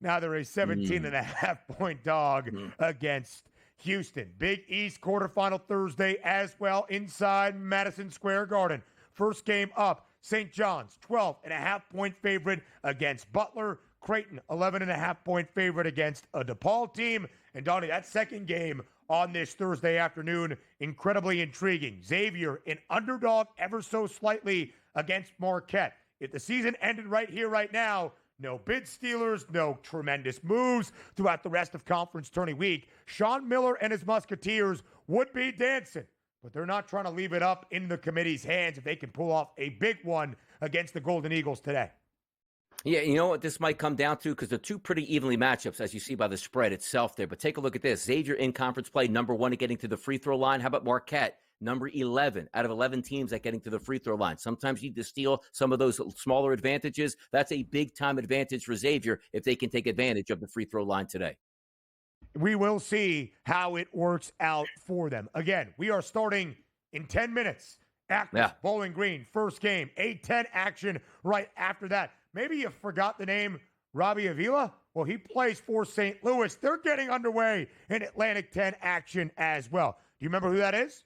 Now they're a 17.5 point dog against Houston. Big East quarterfinal Thursday as well inside Madison Square Garden. First game up, St. John's 12.5 point favorite against Butler. Creighton 11.5 point favorite against a DePaul team. And Donnie, that second game on this Thursday afternoon, incredibly intriguing. Xavier, an underdog ever so slightly against Marquette. If the season ended right here, right now, no bid stealers, no tremendous moves throughout the rest of conference tourney week, Sean Miller and his Musketeers would be dancing. But they're not trying to leave it up in the committee's hands if they can pull off a big one against the Golden Eagles today. Yeah, you know what this might come down to? Because they're two pretty evenly matchups, as you see by the spread itself there. But take a look at this. Xavier in conference play, number 1 at getting to the free throw line. How about Marquette? Number 11 out of 11 teams at getting to the free throw line. Sometimes you need to steal some of those smaller advantages. That's a big-time advantage for Xavier if they can take advantage of the free throw line today. We will see how it works out for them. Again, we are starting in 10 minutes Akron, Bowling Green, first game, A-10 action right after that. Maybe you forgot the name Robbie Avila? Well, he plays for St. Louis. They're getting underway in Atlantic 10 action as well. Do you remember who that is?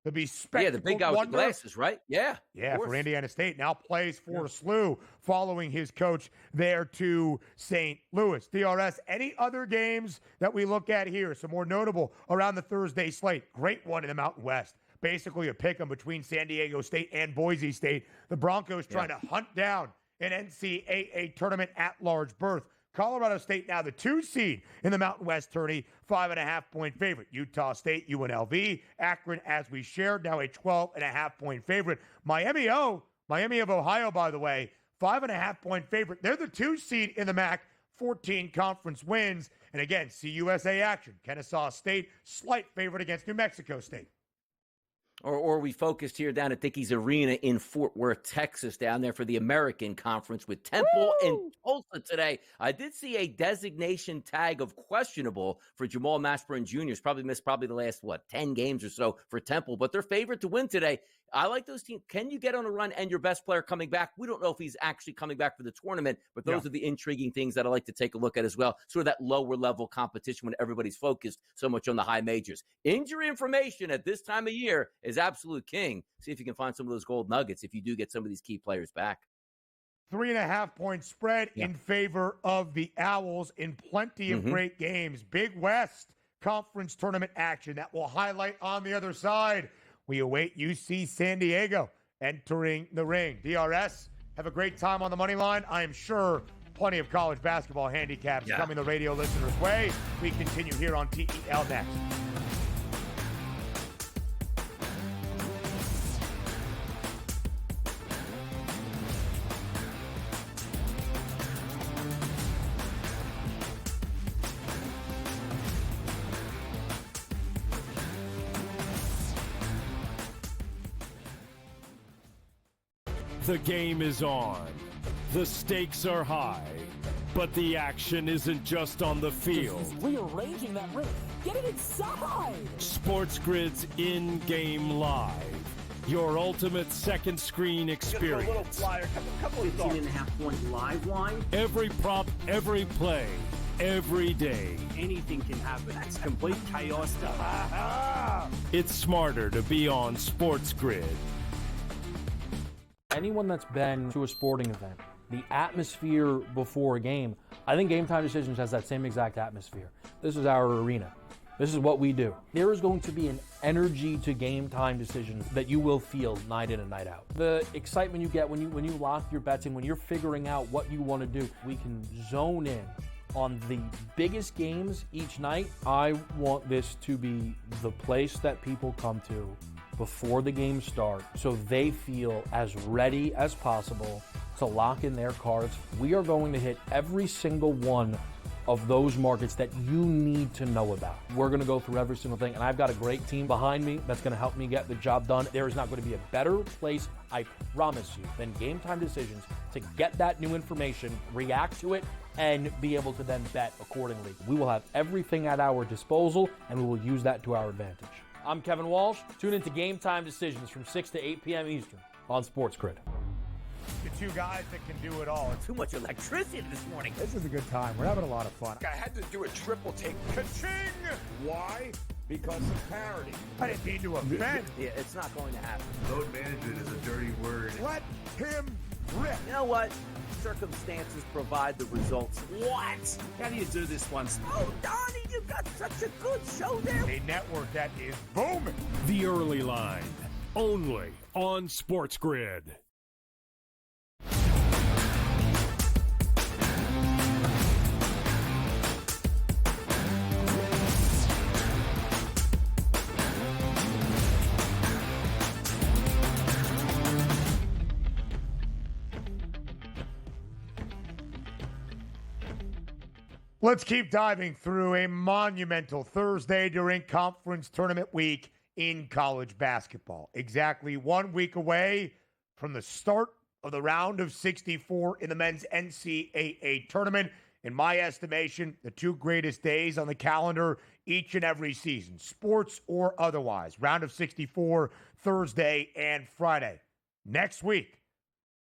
The bespectacled the big guy with the wonder. glasses, right? Yeah. For Indiana State. Now plays for SLU, following his coach there to St. Louis. DRS, any other games that we look at here? Some more notable around the Thursday slate. Great one in the Mountain West. Basically a pick-em between San Diego State and Boise State. The Broncos trying to hunt down an NCAA tournament at-large berth. Colorado State now the 2 seed in the Mountain West tourney, 5.5-point favorite. Utah State, UNLV, Akron, as we shared, now a 12.5-point favorite. Miami of Ohio, by the way, 5.5-point favorite. They're the 2 seed in the MAC, 14 conference wins. And again, CUSA action. Kennesaw State, slight favorite against New Mexico State. Or we focused here down at Dickies Arena in Fort Worth, Texas, down there for the American Conference with Temple and Tulsa today. I did see a designation tag of questionable for Jamal Mashburn Jr. He's probably missed the last, 10 games or so for Temple, but they're favored to win today. I like those teams. Can you get on a run and your best player coming back? We don't know if he's actually coming back for the tournament, but those are the intriguing things that I like to take a look at as well. Sort of that lower level competition when everybody's focused so much on the high majors. Injury information at this time of year is absolute king. See if you can find some of those gold nuggets if you do get some of these key players back. 3.5-point spread in favor of the Owls in plenty of great games. Big West Conference tournament action that will highlight on the other side. We await UC San Diego entering the ring. DRS, have a great time on the money line. I am sure plenty of college basketball handicaps coming the radio listeners' way. We continue here on TEL next. The game is on. The stakes are high. But the action isn't just on the field. He's rearranging that ring. Get it inside! SportsGrid's in-game live. Your ultimate second screen experience. A little flyer, couple of 15.5-point live line. Every prop, every play, every day. Anything can happen. That's complete chaos. It's smarter to be on SportsGrid. Anyone that's been to a sporting event, the atmosphere before a game, I think Game Time Decisions has that same exact atmosphere. This is our arena. This is what we do. There is going to be an energy to Game Time Decisions that you will feel night in and night out. The excitement you get when you lock your bets in, when you're figuring out what you want to do, we can zone in on the biggest games each night. I want this to be the place that people come to before the games start so they feel as ready as possible to lock in their cards. We are going to hit every single one of those markets that you need to know about. We're going to go through every single thing, and I've got a great team behind me that's going to help me get the job done. There is not going to be a better place, I promise you, than Game Time Decisions to get that new information, react to it, and be able to then bet accordingly. We will have everything at our disposal, and we will use that to our advantage. I'm Kevin Walsh. Tune into Game Time Decisions from 6 to 8 p.m. Eastern on SportsGrid. The two guys that can do it all. Too much electricity this morning. This is a good time. We're having a lot of fun. I had to do a triple take. Ka-ching! Why? Because of parity. I didn't mean to offend. Yeah, it's not going to happen. Load management is a dirty word. Let him rip. You know what? Circumstances provide the results. What? How do you do this one? Oh, Donnie, you got such a good show there. A network that is booming. The Early Line, only on SportsGrid. Let's keep diving through a monumental Thursday during conference tournament week in college basketball. Exactly 1 week away from the start of the round of 64 in the men's NCAA tournament. in my estimation, the two greatest days on the calendar each and every season, sports or otherwise. Round of 64, Thursday and Friday. Next week,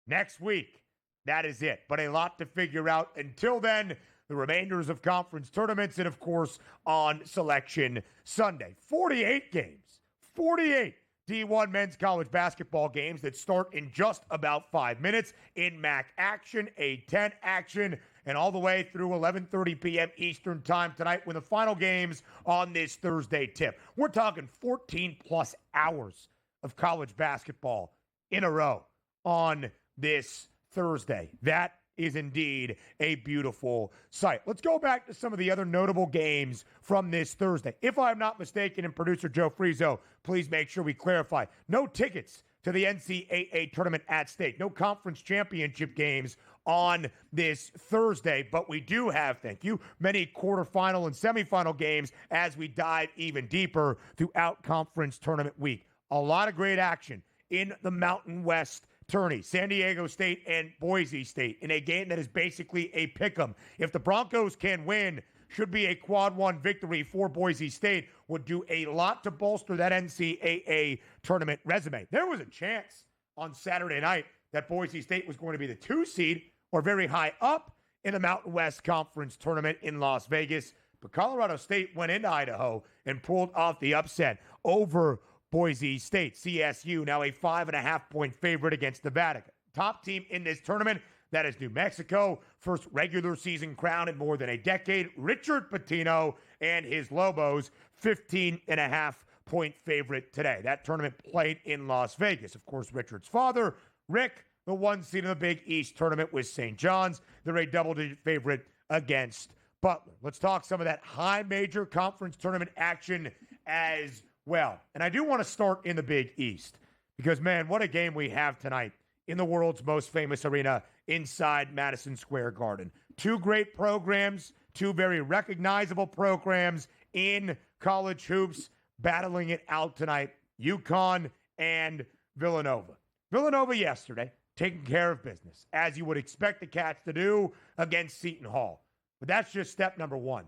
that is it. But a lot to figure out. Until then, the remainders of conference tournaments and, of course, on Selection Sunday. 48 games. 48 D1 men's college basketball games that start in just about 5 minutes in MAC action, A10 action, and all the way through 11:30 p.m. Eastern time tonight when the final games on this Thursday tip. We're talking 14-plus hours of college basketball in a row on this Thursday. That is indeed a beautiful sight. Let's go back to some of the other notable games from this Thursday. If I'm not mistaken, and producer Joe Frizo, please make sure we clarify. No tickets to the NCAA tournament at stake. No conference championship games on this Thursday, but we do have, thank you, many quarterfinal and semifinal games as we dive even deeper throughout conference tournament week. A lot of great action in the Mountain West tourney, San Diego State and Boise State, in a game that is basically a pick'em. If the Broncos can win, should be a quad one victory for Boise State, would do a lot to bolster that NCAA tournament resume. There was a chance on Saturday night that Boise State was going to be the 2 seed or very high up in the Mountain West Conference tournament in Las Vegas, but Colorado State went into Idaho and pulled off the upset over Boise State. CSU now a 5.5-point favorite against Nevada. Top team in this tournament, that is New Mexico. First regular season crown in more than a decade. Richard Pitino and his Lobos, 15.5-point favorite today. That tournament played in Las Vegas. Of course, Richard's father, Rick, the 1 seed in the Big East tournament with St. John's. They're a double-digit favorite against Butler. Let's talk some of that high major conference tournament action as well. And I do want to start in the Big East because, man, what a game we have tonight in the world's most famous arena inside Madison Square Garden. Two great programs, two very recognizable programs in college hoops battling it out tonight, UConn and Villanova. Villanova yesterday taking care of business, as you would expect the Cats to do against Seton Hall. But that's just step number one.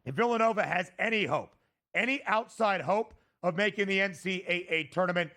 If Villanova has any hope, any outside hope of making the NCAA tournament,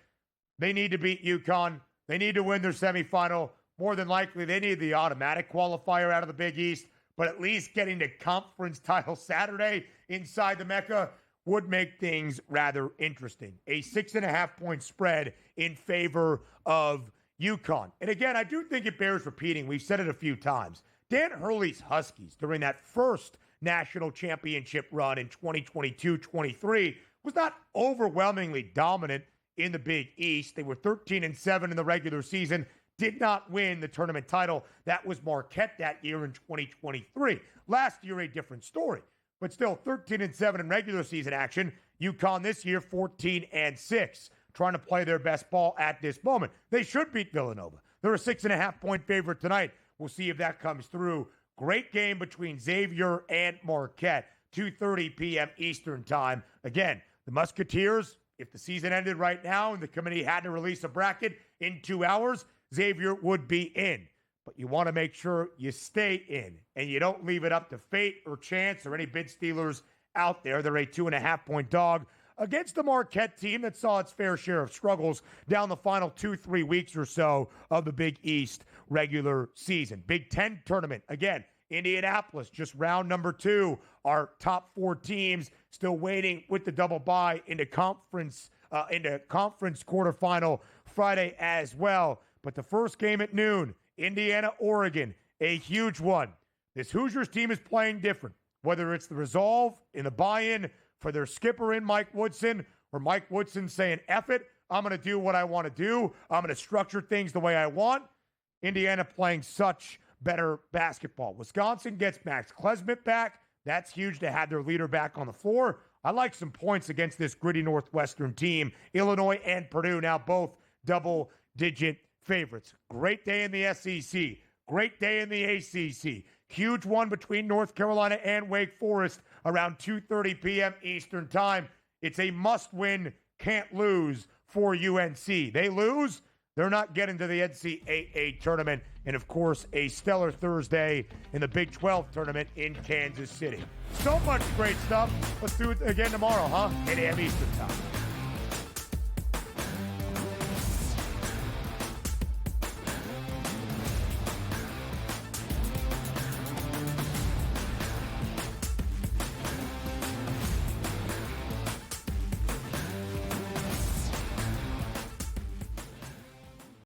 they need to beat UConn. They need to win their semifinal. More than likely, they need the automatic qualifier out of the Big East, but at least getting the conference title Saturday inside the Mecca would make things rather interesting. A 6.5-point spread in favor of UConn. And again, I do think it bears repeating. We've said it a few times. Dan Hurley's Huskies during that first national championship run in 2022-23 was not overwhelmingly dominant in the Big East. They were 13-7 in the regular season, did not win the tournament title. That was Marquette that year in 2023. Last year, a different story, but still 13-7 in regular season action. UConn this year, 14-6, trying to play their best ball at this moment. They should beat Villanova. They're a 6.5-point favorite tonight. We'll see if that comes through. Great game between Xavier and Marquette, 2:30 p.m. Eastern time. Again, the Musketeers, if the season ended right now and the committee had to release a bracket in 2 hours, Xavier would be in. But you want to make sure you stay in and you don't leave it up to fate or chance or any bid stealers out there. They're a 2.5-point dog against the Marquette team that saw its fair share of struggles down the final 2-3 weeks or so of the Big East regular season. Big Ten tournament, again, Indianapolis, just round number 2. Our top 4 teams still waiting with the double bye into conference quarterfinal Friday as well. But the first game at noon, Indiana, Oregon, a huge one. This Hoosiers team is playing different, whether it's the resolve in the buy-in for their skipper in Mike Woodson, or Mike Woodson saying, F it, I'm going to do what I want to do. I'm going to structure things the way I want. Indiana playing such better basketball. Wisconsin gets Max Klesmit back. That's huge to have their leader back on the floor. I like some points against this gritty Northwestern team. Illinois and Purdue now both double-digit favorites. Great day in the SEC. Great day in the ACC. Huge one between North Carolina and Wake Forest around 2:30 p.m. Eastern time. It's a must-win, can't lose for UNC. They lose, they're not getting to the NCAA tournament. And, of course, a stellar Thursday in the Big 12 tournament in Kansas City. So much great stuff. Let's do it again tomorrow, huh? 8 a.m. Eastern time.